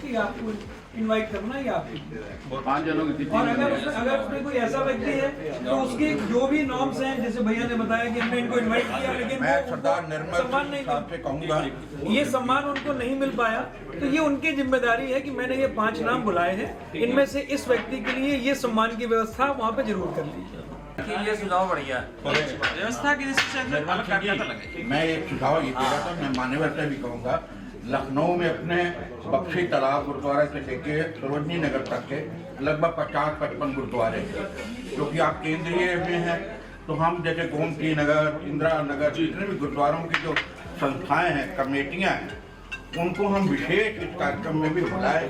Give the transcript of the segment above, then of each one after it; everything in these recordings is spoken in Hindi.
कि आपको इनवाइट करना ही आपकी। 5 जनों की और अगर उसमें कोई ऐसा व्यक्ति है तो उसके जो भी नॉर्म्स हैं, जैसे भैया ने बताया कि हमने इनको इनवाइट किया लेकिन मैं सरदार निर्मल सम्मान नहीं साहब से कहूँगा, ये सम्मान उनको नहीं मिल पाया, तो ये उनकी जिम्मेदारी है कि मैंने ये 5 नाम बुलाए हैं, इनमें से इस व्यक्ति के लिए ये सम्मान की व्यवस्था वहाँ पे जरूर कर लीजिए। ये सुझाव बढ़िया व्यवस्था की दृष्टि से मैं एक सुझाव ये दे रहा था, मैं मान्यवर से भी कहूँगा, लखनऊ में अपने बख्शी तालाब गुरुद्वारा से लेके सरोजनी नगर तक के लगभग 50-55 गुरुद्वारे, क्योंकि आप केंद्रीय में हैं, तो हम जैसे गोमती नगर, इंदिरा नगर, जितने भी गुरुद्वारों की जो संस्थाएं हैं, कमेटियां हैं, उनको हम विशेष इस कार्यक्रम में भी बुलाए,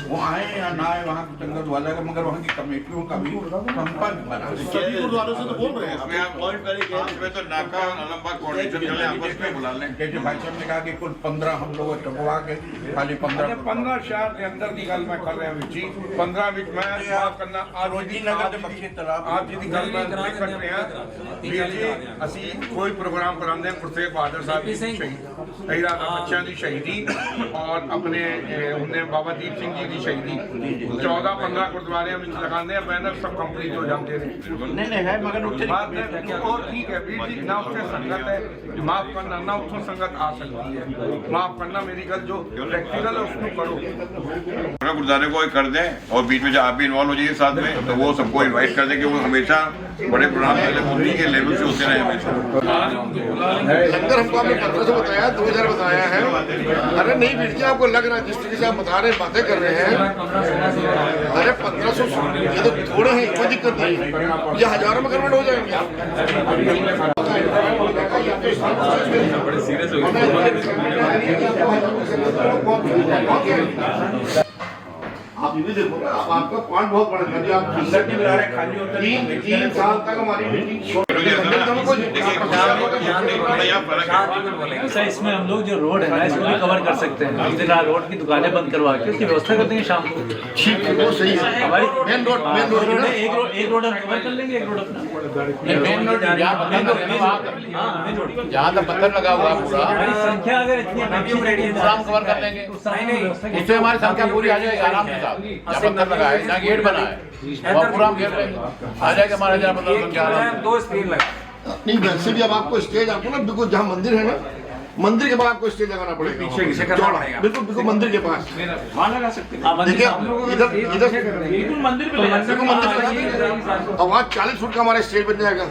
वो आए या ना आए वहाँ की संगत वाला, मगर वहाँ की कमेटियों का भी संपर्क बना। सभी गुरुद्वारों से तो बोल रहे हैं, हमें आप पॉइंट करेंगे तो नाका आलमबाग कोऑर्डिनेशन चले आपस में बुला लें। जैसे भाई साहब ने कहा कि कुल 15 हम लोग चुकवा के खाली 15 शहर के अंदर की गल मैं कर रहा हूँ जी, 15 विच मैं माफ करना सरोजनी नगर के बख्शी तालाब आप जी की गल मैं नहीं कर रहे हैं वीर जी, ਅਸੀਂ कोई प्रोग्राम कराते हैं गुरतेग बहादुर साहब की शहीदी, बच्चों की शहीदी और अपने उन्हें बाबा दीप सिंह जी की शहीदी 14-15 गुरुद्वारे में लगाते हैं, बैनर सब कंप्लीट हो जाते हैं। नहीं है, मगर बात है और ठीक है वीर जी, ना उससे संगत है माफ करना, ना उससे संगत आ सकती है, माफ करना मेरी गल जो प्रैक्टिकल है उसको करो। पूरा गुरुद्वारे को कर दें और बीच में जो आप भी इन्वॉल्व हो जाइए साथ में, तो वो सबको इनवाइट कर दें कि वो हमेशा बड़े प्रोग्राम उन्हीं के लेवल से होते रहे हमेशा। लंगर हमको आपने 1500 बताया, 2000 बताया है। अरे नहीं वीर जी, आपको लग रहा है जिस तरीके से आप बता रहे हैं, बातें कर रहे हैं, अरे 1500 ये तो थोड़े हैं, कोई दिक्कत नहीं, ये हजारों में कन्वर्ट हो जाएंगे। बड़े सीरियस हो आप ये भी देखो ना, आपका पॉइंट बहुत बड़ा है, आप अंदर की बुला रहे खाली होता है। 3 साल तक हमारी मीटिंग सर, इसमें हम लोग जो रोड है ना, इसको भी कवर कर सकते हैं, एक दिन रोड की दुकानें बंद करवा के उसकी व्यवस्था कर देंगे शाम को। ठीक है, वो सही है। हमारी मेन रोड एक रोड हम कवर कर लेंगे, एक रोड अपना मेन रोड जहाँ तक पत्थर लगा हुआ है पूरा, हमारी संख्या अगर इतनी हम कवर कर लेंगे, उससे हमारी संख्या पूरी आ जाएगी आराम से। जहाँ पत्थर लगा है, जहाँ गेट बना है, वहाँ पूरा हम घेर लेंगे, आ जाएगा हमारा 1000-1500। 2 स्क्रीन लगा नहीं वैसे भी अब आपको स्टेज, आपको ना बिल्कुल जहाँ मंदिर है ना, मंदिर के बाद आपको स्टेज लगाना पड़ेगा, पीछे करना पड़ेगा, बिल्कुल मंदिर के पास। वहाँ लगा सकते हैं। देखिए इधर बिल्कुल मंदिर पे अब वहाँ 40 फुट का हमारा स्टेज बन जाएगा,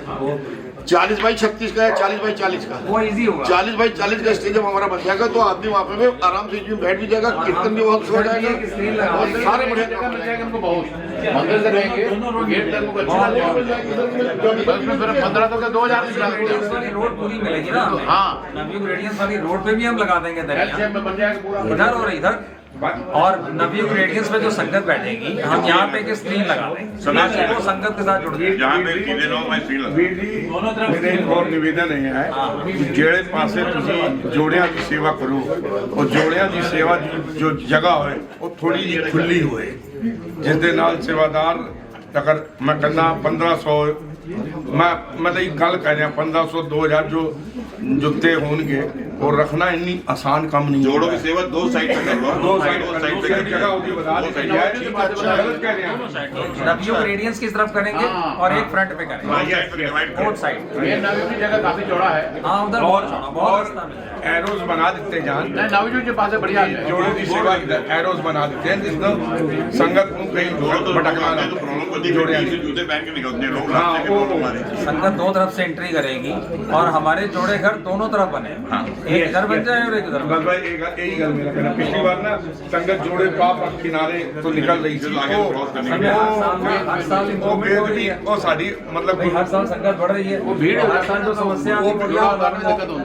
40 बाई 36 का है, 40 बाई 40 का, वो इजी होगा। 40 बाई 40 का स्टेज जब हमारा बन जाएगा तो आदमी वहाँ पे आराम से बैठ भी जाएगा, कीर्तन भी वहाँ हो जाएगा और सारे बढ़िया हमको बहुत मंदिर से रहेंगे, गेट तक को अच्छा मिल जाएगी। 1500 से 2000 रोड पूरी मिलेगी ना। हाँ, नवयुग रेडियंस वाली रोड पे भी हम लगा देंगे दरिया, बन जाएगा पूरा इधर और इधर, और नवयुग रेडियंस पे जो संगत बैठेगी हम यहाँ पे एक स्क्रीन लगा देंगे, वो संगत के साथ जुड़ जाएगी। जहाँ पे चीजें ना हो मैं स्क्रीन लगा। मेरे एक और निवेदन है कि ਜਿਹੜੇ ਪਾਸੇ ਤੁਸੀਂ ਜੋੜਿਆਂ ਦੀ ਸੇਵਾ ਕਰੋ, ਉਹ ਜੋੜਿਆਂ ਦੀ ਸੇਵਾ ਦੀ ਜੋ ਜਗ੍ਹਾ ਹੋਏ ਉਹ ਥੋੜੀ ਜਿਹੀ ਖੁੱਲੀ ਹੋਏ, ਜਿਸ ਦੇ ਨਾਲ ਸੇਵਾਦਾਰ अगर मैं कहना 1500 मैं तो गल कह रहा 1500 2000 जो जुत्ते होंगे और रखना इतनी आसान काम नहीं। जोड़ों की सेवा 2 साइड पे कर लो, 2 साइड जगह होगी, बता नवयुग रेडियंस की तरफ करेंगे और एक फ्रंट पे करेंगे, बोथ साइड। नवयुग की जगह काफी चौड़ा है, हाँ उधर बहुत एरोज बना देते जान, नवयुग के पास बढ़िया जोड़ों की सेवा एरोज बना देते हैं जिसमें संगत को कहीं भटकना तो प्रॉब्लम को जोड़े जूते पहन के निकलते हैं लोग। संगत 2 तरफ से एंट्री करेगी और हमारे जोड़े घर दोनों तरफ बने, एक इधर बन जाए और एक उधर। यही गल मेरा कहना, पिछली बार ना संगत जोड़े पाप किनारे तो निकल रही थी, वो साड़ी मतलब हर साल संगत बढ़ रही है, वो भीड़ हर साल जो समस्या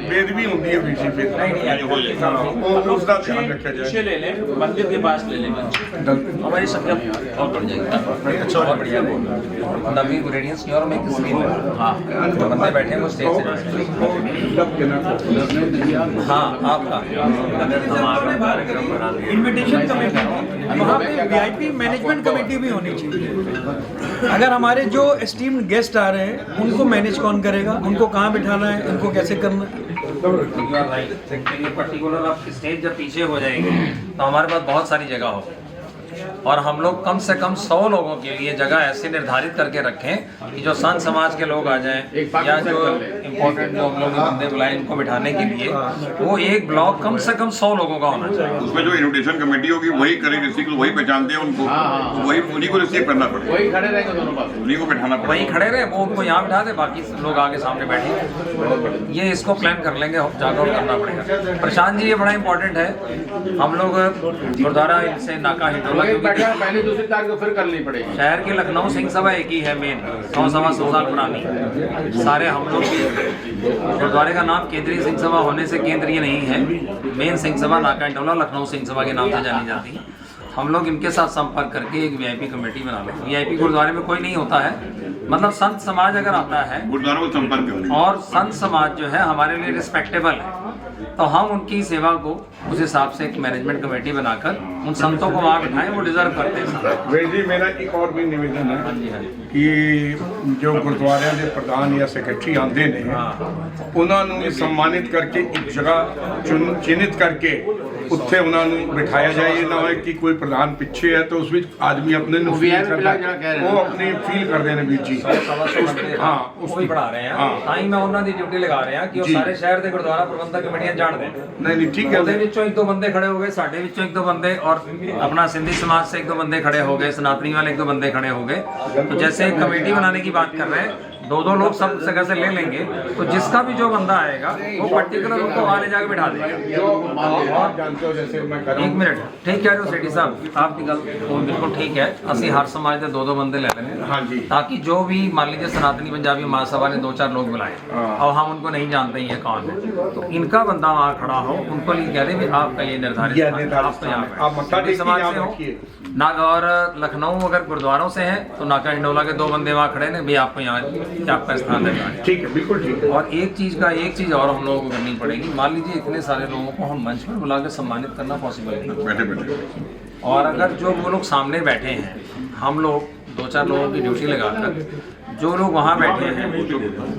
बेदबी होती है पीछे फिर उसका ध्यान रखा जाए। ले लें, मंदिर के पास ले लें, हमारी संख्या और बढ़ जाएगी। अच्छा और बढ़िया नवयुग रेडियंस की और में एक स्क्रीन है, हाँ बंदे बैठे हैं वो स्टेज से, हाँ आपका इन्विटेशन कमेटी, वहाँ पे VIP मैनेजमेंट कमेटी भी होनी चाहिए। अगर हमारे जो एस्टीम्ड गेस्ट आ रहे हैं उनको मैनेज कौन करेगा, उनको कहाँ बिठाना है, उनको कैसे करना है, पर्टिकुलर अब स्टेज जब पीछे हो जाएगी तो हमारे पास बहुत सारी जगह हो और हम लोग कम से कम 100 लोगों के लिए जगह ऐसे निर्धारित करके रखें कि जो संत समाज के लोग आ जाएं या जो इम्पोर्टेंट जो हम लोग बंदे बुलाएं इनको बिठाने के लिए वो एक ब्लॉक कम से कम 100 लोगों का होना चाहिए। उसमें जो इन्विटेशन कमेटी होगी वही करेगी, रिसीव वही पहचानते हैं उनको, तो वही उन्हीं को रिसीव करना पड़ेगा, वही खड़े रहेंगे दोनों पास। उन्हीं को बैठाना पड़ेगा। वही खड़े रहे, वो उनको यहाँ बिठा दे, बाकी लोग आगे सामने बैठे। ये इसको प्लान कर लेंगे, जागरूक करना पड़ेगा। प्रशांत जी ये बड़ा इंपॉर्टेंट है। हम लोग गुरुद्वारा से नाका हिटोला पहली दूसरी तारीख को फिर करनी पड़ेगी। शहर की लखनऊ सिंह सभा एक ही है मेन, 100 साल पुरानी। सारे हम लोग भी गुरुद्वारे का नाम केंद्रीय सिंह सभा होने से केंद्रीय नहीं है, मेन सिंह सभा नाका हिटोला लखनऊ सिंह सभा के नाम से जानी जाती है। हम लोग इनके साथ संपर्क करके एक वीआईपी कमेटी बना लें। वीआईपी गुरुद्वारे में कोई नहीं होता है, मतलब संत समाज अगर आता है गुरुद्वारों को संपर्क करें और संत समाज जो है हमारे लिए रिस्पेक्टेबल है तो हम उनकी सेवा को उस हिसाब से एक मैनेजमेंट कमेटी बनाकर उन संतों को वहाँ बिठाएं, वो डिजर्व करते हैं। वीर जी मेरा एक और भी निवेदन है कि जो गुरुद्वारे के प्रधान या सैकटरी आते ने उन्होंने सम्मानित करके एक जगह चिन्हित करके उत्थे उन्होंने बिठाया जाए। ये ना हो कि कोई प्रधान पीछे है तो उस विच आदमी अपने वो अपनी फील करते हैं वीर जी। हाँ उसको बढ़ा रहे हैं, ताई मैं उन्होंने दी ड्यूटी लगा रहे हैं कि वो सारे शहर के गुरुद्वारा प्रबंधक कमेटियां जान दें। नहीं ठीक है, ਉਹਦੇ ਵਿੱਚੋਂ ਇੱਕ ਦੋ ਬੰਦੇ ਖੜੇ ਹੋ ਗਏ, ਸਾਡੇ ਵਿੱਚੋਂ ਇੱਕ ਦੋ ਬੰਦੇ और अपना सिंधी समाज से एक दो बंदे खड़े हो गए, सनातनी वाले एक दो बंदे खड़े हो गए। तो जैसे एक कमेटी बनाने की बात कर रहे हैं, दो लोग सब जगह से ले लेंगे तो जिसका भी जो बंदा आएगा वो पर्टिकुलर उनको वहाँ ले जाके बिठा देगा। और जानते हो जैसे मैं कर एक मिनट ठीक है जो सेठी साहब आपकी गल बिल्कुल ठीक है, असं हर समाज के दो बंदे ले लेंगे। हाँ जी। ताकि जो भी मान लीजिए सनातनी पंजाबी महासभा ने 2-4 लोग बुलाए और हम उनको नहीं जानते हैं कौन है, तो इनका बंदा वहाँ खड़ा हो, उनको कह दे भी आपका ये निर्धारित आप तो यहाँ समाज से हो ना। और लखनऊ अगर गुरुद्वारों से है तो नाका हिंडोला के 2 बंदे वहाँ खड़े ने, भी आपको यहाँ आपका स्थान देना है। ठीक है, बिल्कुल ठीक है। और एक चीज़ और हम लोगों को करनी पड़ेगी। मान लीजिए इतने सारे लोगों को हम मंच पर बुला के सम्मानित करना पॉसिबल नहीं, बैठे और अगर जो वो लोग सामने बैठे हैं हम लोग 2-4 लोगों की ड्यूटी लगाकर जो लोग वहाँ बैठे हैं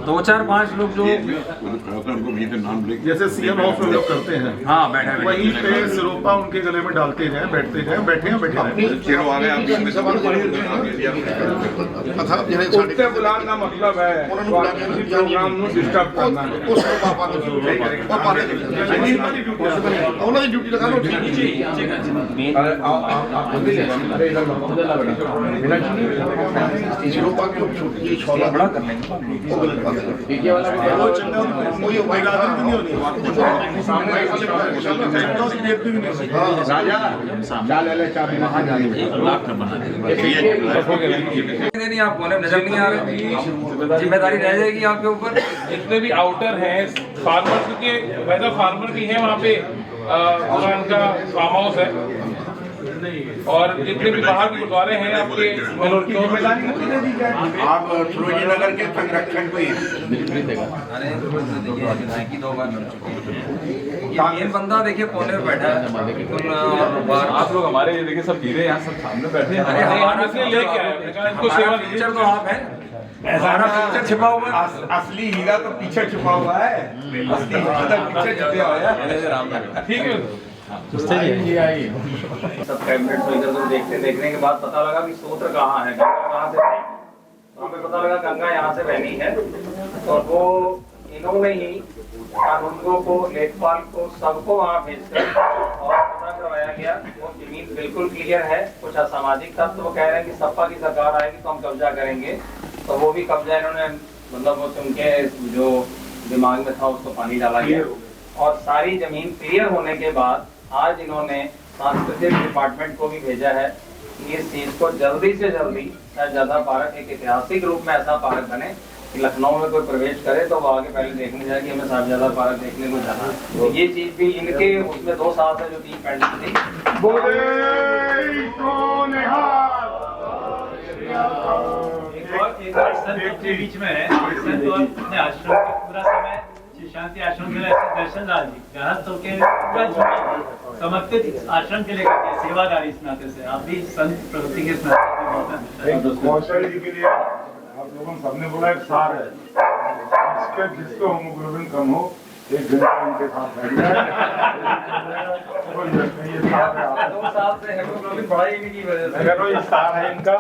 2-4-5 लोग जो उनको भी नाम लेके जैसे सीएम हाउस में लोग करते हैं, हाँ बैठे वहीं पे सिरोपा उनके गले में डालते गए, बैठते गए, बैठे चलो आ गए आप इसमें सब उत्ते बुलाने का मतलब है प्रोग्राम ਨੂੰ डिस्टर्ब करना है। ਉਸ ਨੂੰ ਪਾਪਾ ਦੇ ਉਹਨਾਂ ਦੀ ਡਿਊਟੀ ਲਗਾ ਲਓ। बड़ा कर लेंगे। नहीं आप बोले नजर नहीं आ रहे, जिम्मेदारी रह जाएगी आपके ऊपर। जितने भी आउटर हैं फार्मर, क्योंकि वैसा फार्मर भी है वहाँ पे उनका फार्म हाउस है, और जितने भी बाहर के गुरुद्वारे हैं आपके आप सरोजनी नगर के संरक्षण को ये बंदा देखिए कोने में बैठा है, आप लोग हमारे देखिए सब हीरे यहाँ सब सामने बैठे हैं। अरे हमारा लेके आए इनको सेवा पिक्चर तो आप है, हमारा पिक्चर छिपा हुआ है। असली हीरा तो पीछे छुपा हुआ है, असली हीरा तो पीछे छुपा हुआ है। ठीक है। सब कैबिनेट को इधर उधर देखने के बाद पता लगा कि सूत्र कहाँ है, गंगा कहाँ से बहनी, तो हमें पता लगा गंगा यहाँ से बहनी है। और वो इन्होंने ही कानूनगों को, लेखपाल को, सबको वहाँ भेजकर और पता करवाया गया वो जमीन बिल्कुल क्लियर है। कुछ असामाजिक तत्व वो कह रहे हैं कि सपा की सरकार आएगी तो हम कब्जा करेंगे, तो वो भी कब्जा इन्होंने मतलब उनके जो दिमाग में था उसको पानी डाला गया। और सारी जमीन क्लियर होने के बाद आज इन्होंने सांस्कृतिक डिपार्टमेंट को भी भेजा है कि इस चीज को जल्दी से जल्दी साहिबजादा पार्क एक ऐतिहासिक रूप में ऐसा पार्क बने कि लखनऊ में कोई प्रवेश करे तो वो आगे पहले देखने जाए कि हमें साहिबजादा पार्क देखने को जाना है। तो ये चीज भी इनके उसमें 2 साल से जो 3 पेंडिंग थी के बीच में है, संत और अपने आश्रम के पूरा समय शांति आश्रम के लिए दर्शन लाल जी गृहस्थ होके पूरा जीवन समर्पित आश्रम के लिए करते हैं, सेवादारी इस नाते से आप भी संत प्रवृत्ति के कौशल जी के लिए आप लोगों ने सबने बोला एक सार है, जिसके होमोग्लोबिन कम हो एक दिन उनके साथ हेमोग्लोबिन बढ़ा ही नहीं की वजह से। अगर वो सार है इनका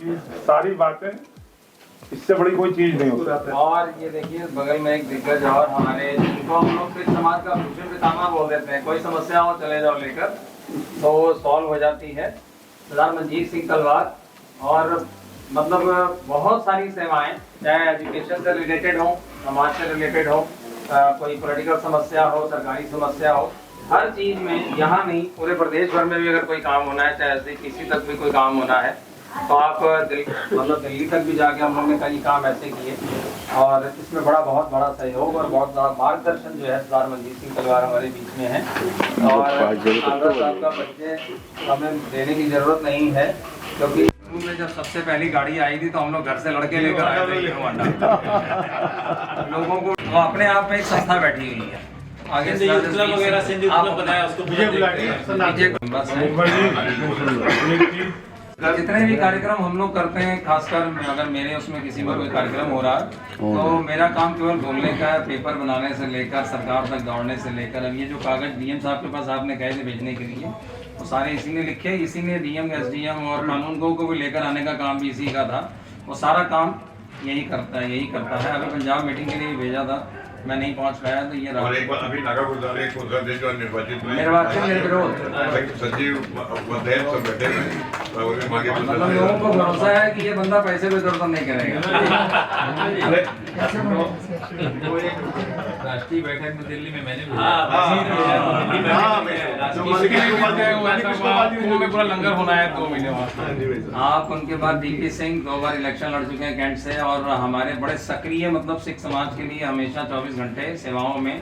कि सारी बातें इससे बड़ी कोई चीज नहीं होती। और ये देखिए बगल में एक दिग्गज और हमारे जिनको हम लोग फिर समाज का भूषण पितामह बोल देते हैं, कोई समस्या हो चले जाओ लेकर तो वो सॉल्व हो जाती है। सरदार मंजीत सिंह तलवार। और मतलब बहुत सारी सेवाएं, चाहे एजुकेशन से रिलेटेड हो, समाज से रिलेटेड हो, कोई पॉलिटिकल समस्या हो, सरकारी समस्या हो, हर चीज में यहाँ नहीं पूरे प्रदेश भर में भी अगर कोई काम होना है, चाहे ऐसे किसी तक भी कोई काम होना है तो आप दिल्ली तक भी जाके हम लोग ने कई काम ऐसे किए। और इसमें बहुत बड़ा सहयोग और बहुत बड़ा मार्गदर्शन जो है सरदार मंजीत सिंह तलवार हमारे बीच में है। और आगरा साहब का परिचय हमें देने की जरूरत नहीं है, क्योंकि में जब सबसे पहली गाड़ी आई थी तो हम लोग घर से लड़के लेकर आए थे लोगों को। तो अपने आप में एक संस्था बैठी हुई है, आगे जितने भी कार्यक्रम हम लोग करते हैं, खासकर अगर मेरे उसमें किसी में कोई कार्यक्रम हो रहा है तो मेरा काम केवल बोलने का है, पेपर बनाने से लेकर सरकार तक दौड़ने से लेकर। अब ये जो कागज डीएम साहब के पास आपने कहे थे भेजने के लिए, वो सारे इसी ने लिखे, इसी ने डीएम एसडीएम और कानून को भी लेकर आने का काम भी इसी का था। वो सारा काम यही करता है। अभी पंजाब मीटिंग के लिए भेजा था, मैं नहीं पहुंच पाया तो ये और एक बार अभी नागा गुरुद्वारे को निर्वाचित सचिव सब बैठे हुए, मतलब लोगों को भरोसा है कि ये बंदा पैसे पे दर्शन नहीं करेगा। राष्ट्रीय बैठक में दिल्ली में मैंने पूरा लंगर होना है 2 महीने बाद। आप उनके बाद डीपी सिंह 2 बार इलेक्शन लड़ चुके हैं कैंट से, और हमारे बड़े सक्रिय मतलब सिख समाज के लिए हमेशा 24 घंटे सेवाओं में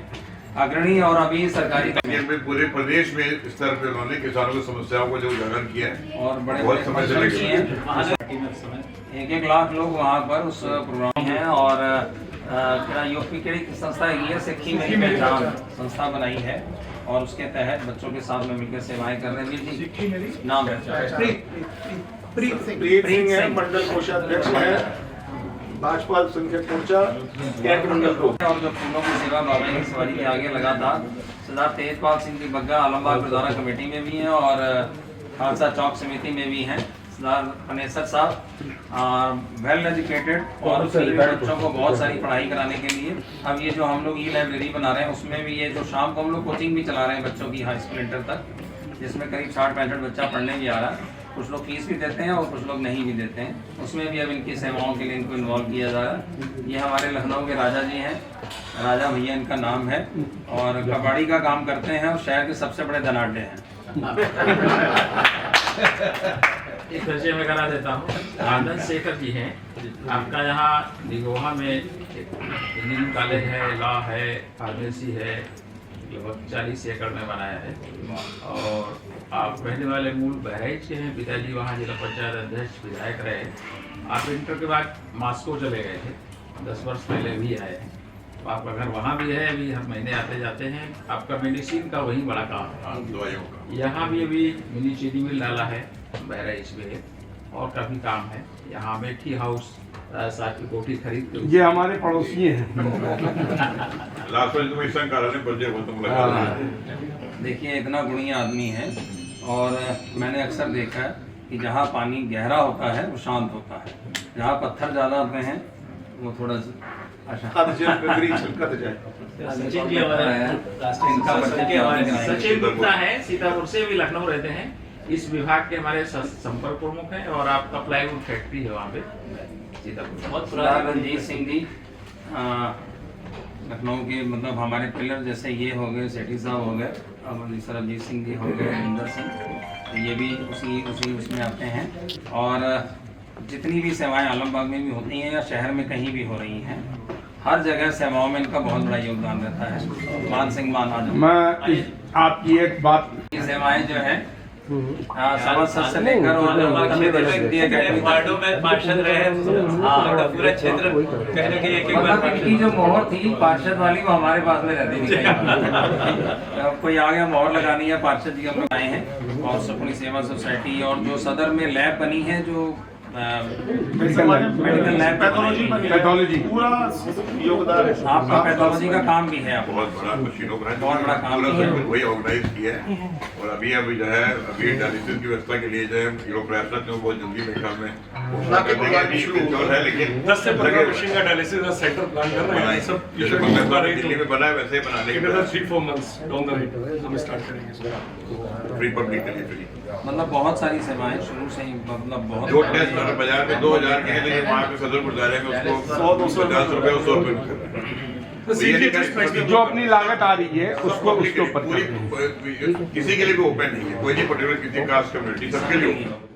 अग्रणी। और अभी सरकारी पूरे प्रदेश में स्तर पे उन्होंने किसानों की समस्याओं को जो उजागर किया है और बड़े बहुत समय से लगे हैं। 1 लाख लोग वहाँ पर उस प्रोग्राम हैं। और यूपी की संस्था है सिक्की मेरी पहचान संस्था बनाई है, और उसके तहत बच्चों के साथ में मिलकर सेवाएं कर रहे हैं। नाम है प्रीत सिंह है, मंडल कोषाध्यक्ष है, भाजपा संघ के मोर्चा कैंट मंडल को। और जो फूलों की सेवा बाबा की सवारी के आगे लगातार सरदार तेजपाल सिंह की बग्गा आलमबाग गुरुद्वारा कमेटी में भी हैं और खालसा चौक समिति में भी हैं। सरदार फनेसर साहब वेल एजुकेटेड और बच्चों को बहुत सारी पढ़ाई कराने के लिए अब ये जो हम लोग ई लाइब्रेरी बना रहे हैं, उसमें भी ये जो शाम को हम लोग कोचिंग भी चला रहे हैं बच्चों की हाई स्कूल इंटर तक, जिसमें करीब 60-65 बच्चा पढ़ने भी आ रहा है। कुछ लोग फीस भी देते हैं और कुछ लोग नहीं भी देते हैं, उसमें भी अब इनकी सेवाओं के लिए इनको इन्वॉल्व किया जा रहा है। ये हमारे लखनऊ के राजा जी हैं, राजा भैया इनका नाम है, और कबाड़ी का काम करते हैं और शहर के सबसे बड़े धनाढ्य हैं। एक परिचय मैं करा देता हूँ। आनंद शेखर जी हैं। आपका यहाँ निगोहा में इंजीनियरिंग कॉलेज है, लॉ है, फार्मेसी है, लगभग 40 एकड़ में बनाया है। और आप रहने वाले मूल बहराइच के हैं, पिताजी वहाँ जिला पंचायत अध्यक्ष विधायक रहे। आप इंटर के बाद मॉस्को चले गए थे, 10 वर्ष पहले भी आए हैं। तो आपका घर वहाँ भी है, अभी हर महीने आते जाते हैं। आपका मेडिसिन का वही बड़ा काम है, दवाइयों का। यहाँ भी अभी मिनी चीनी मिल डाला है बहराइच में, और काफ़ी काम है। यहाँ अमेठी हाउस साथ की कोठी खरीद के ये हमारे पड़ोसी हैं। लास्ट में तो इसका कारण है बच्चे वो तुम लगा। देखिए इतना गुणी आदमी है, और मैंने अक्सर देखा है कि जहाँ पानी गहरा होता है वो शांत होता है, जहाँ पत्थर ज़्यादा होते हैं वो थोड़ा सा सचिन गुप्ता है, सीतापुर से भी लखनऊ रहते हैं। इस विभाग के हमारे संपर्क प्रमुख हैं, और आपका प्लाईवुड फैक्ट्री है वहाँ पे सीतापुर। बहुत पुराना। रणजीत सिंह जी लखनऊ के मतलब हमारे पिलर जैसे ये हो गए, सेठी साहब हो गए, अब सरबजीत सिंह जी हो गए, रविंदर सिंह, ये भी उसी उसमें आते हैं। और जितनी भी सेवाएं आलमबाग में भी होती हैं या शहर में कहीं भी हो रही हैं, हर जगह सेवाओं में इनका बहुत बड़ा योगदान रहता है। मान सिंह मान आज मैं आपकी एक बात, ये सेवाएं जो है सभासद से लेकर और वार्डों में पार्षद रहे, पूरा क्षेत्र कहने की एक बार इनकी जो मोहर थी पार्षद वाली वो हमारे पास में रहती थी। कोई आ गया मोहर लगानी है, पार्षद जी हम लोग आए हैं। और सुपुनी सेवा सोसाइटी और जो सदर में लैब बनी है, जो मेडिकल लैब, पैथोलॉजी पूरा योगदान है। आपका पैथोलॉजी का काम भी है आपको। बहुत बड़ा मशीनों का बहुत बड़ा काम पूरा है। सर्किट वही ऑर्गेनाइज किया है। और अभी जो है अभी डायलिसिस की व्यवस्था के लिए जो है यूरोप्रैप्टर ने बहुत जल्दी मेरे ख्याल में घोषणा कर देंगे। अभी शुरू है लेकिन 10 से 15 मशीन का डायलिसिस का सेंटर प्लान कर रहे हैं सब। दिल्ली में बना है वैसे ही बनाने के 3-4 मंथ्स डाउन द राइट हम स्टार्ट करेंगे। फ्री पब्लिक के लिए फ्री। मतलब बहुत सारी सेवाएं शुरू से ही, मतलब बहुत जो टेस्ट बाजार में 2000 के हैं लेकिन वहाँ पे सदर गुरुद्वारे में उसको 100-250 रुपए और 100 रुपए में कर रहे हैं। जो अपनी लागत आ रही है उसको उसके ऊपर किसी के लिए भी ओपन नहीं है, कोई नहीं पर्टिकुलर किसी कास्ट कम्युनिटी सबके लिए open है।